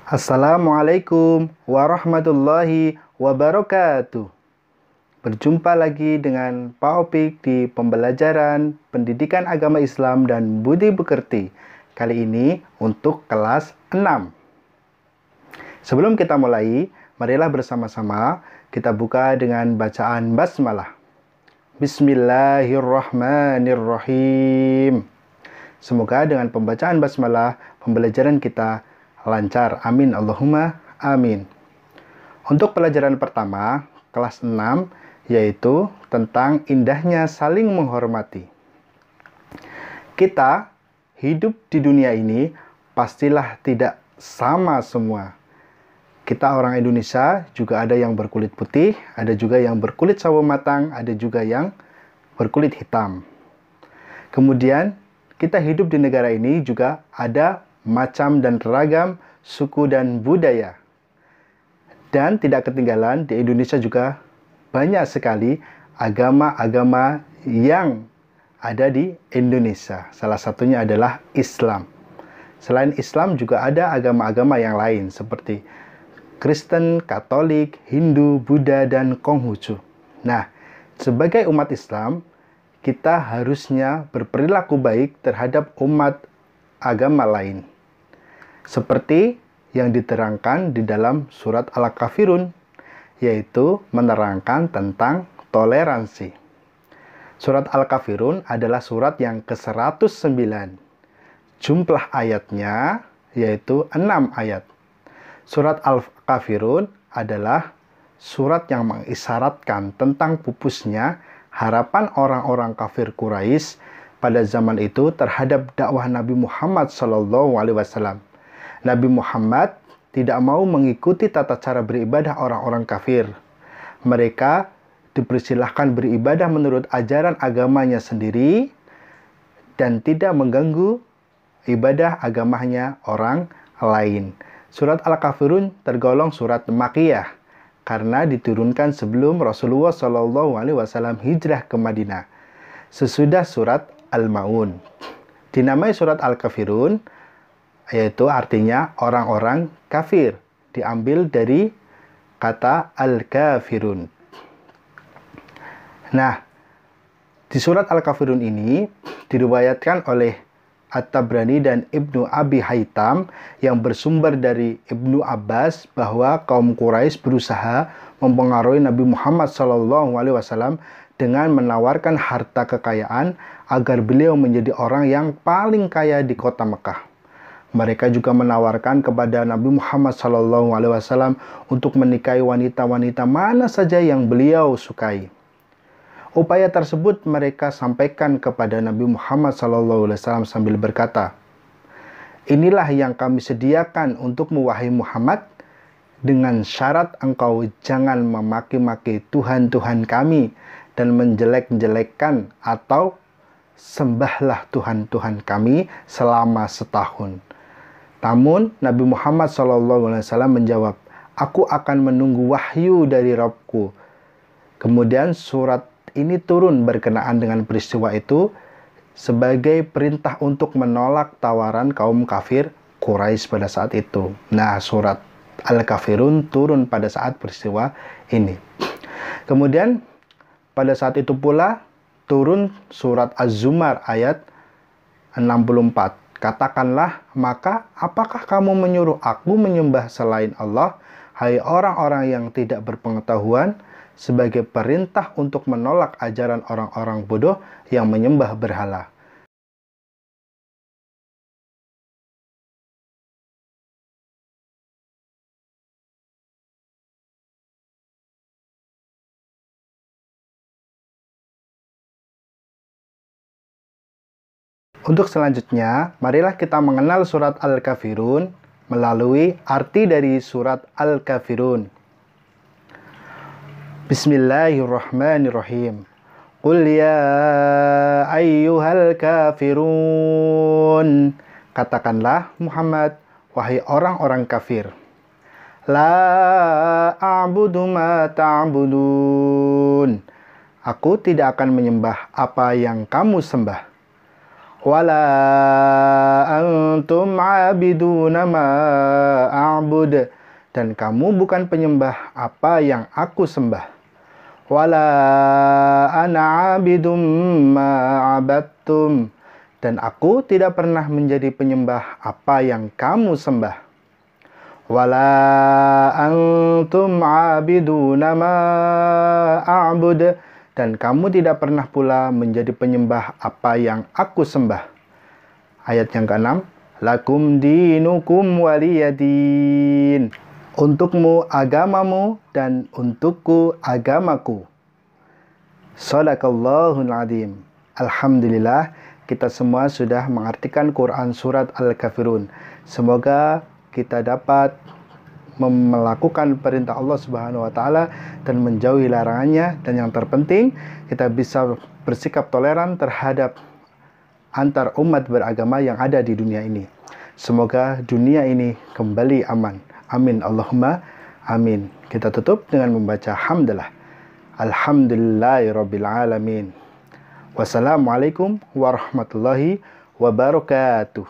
Assalamualaikum warahmatullahi wabarakatuh. Berjumpa lagi dengan Pak Opik di pembelajaran Pendidikan Agama Islam dan Budi Pekerti. Kali ini untuk kelas 6. Sebelum kita mulai, marilah bersama-sama kita buka dengan bacaan basmalah. Bismillahirrahmanirrahim. Semoga dengan pembacaan basmalah pembelajaran kita lancar. Amin. Allahumma amin. Untuk pelajaran pertama, kelas 6, yaitu tentang indahnya saling menghormati. Kita hidup di dunia ini pastilah tidak sama semua. Kita orang Indonesia juga ada yang berkulit putih, ada juga yang berkulit sawo matang, ada juga yang berkulit hitam. Kemudian kita hidup di negara ini juga ada macam dan ragam suku dan budaya. Dan tidak ketinggalan di Indonesia juga banyak sekali agama-agama yang ada di Indonesia. Salah satunya adalah Islam. Selain Islam juga ada agama-agama yang lain seperti Kristen, Katolik, Hindu, Buddha, dan Konghucu. Nah, sebagai umat Islam, kita harusnya berperilaku baik terhadap umat agama lain. Seperti yang diterangkan di dalam surat Al-Kafirun, yaitu menerangkan tentang toleransi. Surat Al-Kafirun adalah surat yang ke-109. Jumlah ayatnya yaitu 6 ayat. Surat Al-Kafirun adalah surat yang mengisyaratkan tentang pupusnya harapan orang-orang kafir Quraisy pada zaman itu terhadap dakwah Nabi Muhammad SAW. Nabi Muhammad tidak mau mengikuti tata cara beribadah orang-orang kafir. Mereka dipersilahkan beribadah menurut ajaran agamanya sendiri dan tidak mengganggu ibadah agamanya orang lain. Surat Al-Kafirun tergolong surat Makkiyah karena diturunkan sebelum Rasulullah SAW hijrah ke Madinah. Sesudah surat Al-Maun. Dinamai surat Al-Kafirun, yaitu artinya orang-orang kafir. Diambil dari kata Al-Kafirun. Nah, di surat Al-Kafirun ini diriwayatkan oleh At-Tabrani dan Ibnu Abi Haytham yang bersumber dari Ibnu Abbas bahwa kaum Quraisy berusaha mempengaruhi Nabi Muhammad SAW dengan menawarkan harta kekayaan agar beliau menjadi orang yang paling kaya di kota Mekah. Mereka juga menawarkan kepada Nabi Muhammad SAW untuk menikahi wanita-wanita mana saja yang beliau sukai. Upaya tersebut mereka sampaikan kepada Nabi Muhammad SAW sambil berkata, "Inilah yang kami sediakan untukmu wahai Muhammad, dengan syarat engkau jangan memaki-maki Tuhan-Tuhan kami dan menjelek-jelekkan atau sembahlah Tuhan-Tuhan kami selama setahun." Namun Nabi Muhammad SAW menjawab, "Aku akan menunggu wahyu dari Rabbku." Kemudian surat ini turun berkenaan dengan peristiwa itu sebagai perintah untuk menolak tawaran kaum kafir Quraisy pada saat itu. Nah, surat Al-Kafirun turun pada saat peristiwa ini. Kemudian pada saat itu pula turun surat Az-Zumar ayat 64. Katakanlah, maka apakah kamu menyuruh aku menyembah selain Allah, hai orang-orang yang tidak berpengetahuan, sebagai perintah untuk menolak ajaran orang-orang bodoh yang menyembah berhala. Untuk selanjutnya, marilah kita mengenal surat Al-Kafirun melalui arti dari surat Al-Kafirun. Bismillahirrahmanirrahim. Qul ya ayyuhal kafirun. Katakanlah Muhammad, wahai orang-orang kafir. La a'budu ma ta'budun. Aku tidak akan menyembah apa yang kamu sembah. wala antum abiduna ma a'bud, dan kamu bukan penyembah apa yang aku sembah. Wala ana abidum ma abattum, dan aku tidak pernah menjadi penyembah apa yang kamu sembah. Wala antum abiduna ma a'bud, dan kamu tidak pernah pula menjadi penyembah apa yang aku sembah. Ayat yang ke-6, lakum dinukum waliyadin, untukmu agamamu dan untukku agamaku. Shadaqallahul adzim. Alhamdulillah, kita semua sudah mengartikan Quran surat Al-Kafirun. Semoga kita dapat melakukan perintah Allah Subhanahu wa taala dan menjauhi larangannya, dan yang terpenting kita bisa bersikap toleran terhadap antar umat beragama yang ada di dunia ini. Semoga dunia ini kembali aman. Amin Allahumma amin. Kita tutup dengan membaca hamdalah. Alhamdulillahirabbil alamin. Wassalamualaikum warahmatullahi wabarakatuh.